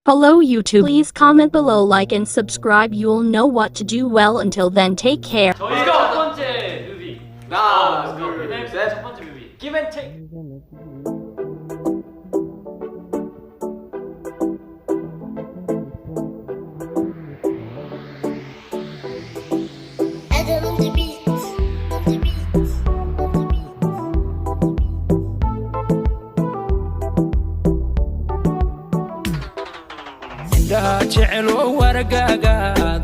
Hello YouTube, please comment below, like and subscribe. You'll know what to do. Well, until then, take care. 저희가 첫 번째 뮤비. 하나, 둘, 둘, 셋. 셋. 첫 번째 뮤비. Give and take. Adam on the beat, on the beat, on the beat. indhaha jecelo wargaaga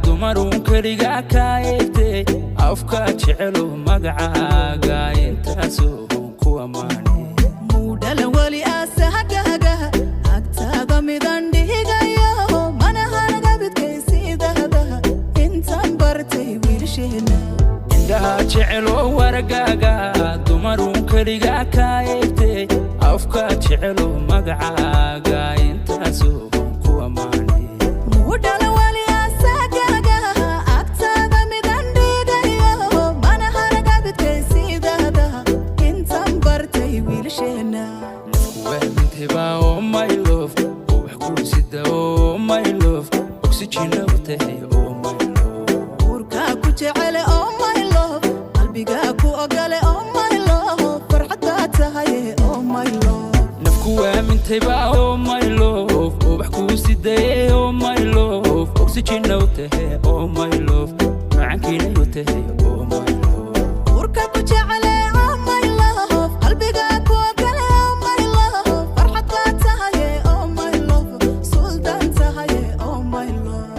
dumarun keliga ka eegtay afka jecelo magacaaga intaasoo ku ammaanay muudhala wali asahagaga agtaaga midan dhigayo manahanaga bidkaysiidahda intaan bartay wiilsheena indhaha jecelo wargaaga dumarun keliga ka eegtay afka jecelo magacaaga intaasoo ku ammaanay muudhala wali asahagaga agtaaga midan dhigayo manahanaga bidkaysiidahda intaan bartay wiilsheena Wenteba oh my love wax ku sida oh my love oxygen watahay oh my love urka ku jecel oh my love qalbiga ku ogale oh my love farxada tahay oh my love nafku wenteba oh my love wax ku sida oh my love oxygen watahay oh my love macankina watahay oh my love urka ku jecel oh my love qalbiga ku ogale oh my love farxada tahay oh my love sultan tahay oh my love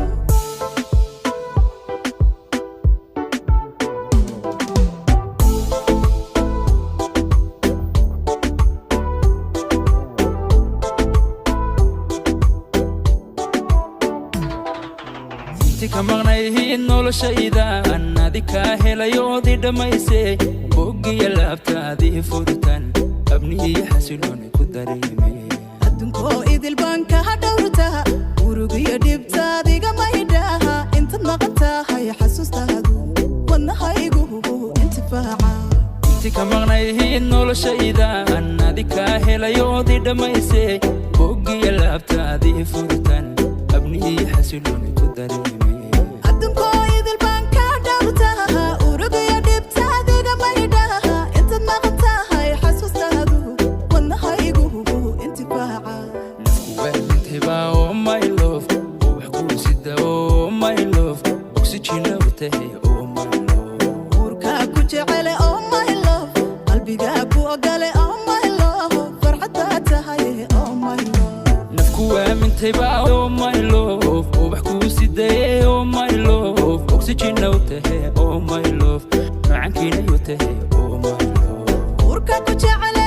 inti ka maqnayhiin noloshaydan adika helayoodii dhammaysay boggiya laabtaadii furitan abnihiyo xasilooni ku dareemay adduunkoo idil baan ka dhowrtaa urugiyo dhibtaadiga maydhaha intaad maqan tahay xasuustaadu wadnahaygu intifaaca inti ka maqnayhiin noloshaydan adika helayoodii dhammaysay boggiya laabtaadii furitan abnihiyo xasilooni ku dareemay adduunkoo idil baan ka dhowrtaa urugiyo dhibtaadiga maydhaha intaad maqan tahay xasuustaadu wadnahaygu intifaaca wenteba oh my love wax ku sida oh my love oxygen watahay oh my love urka ku jecel oh my love qalbiga ku ogale oh my love farxada tahay oh my love nafku wenteba oh my love wax ku sida oh my love oxygen watahay oh my love macankina watahay oh my love urka ku jecel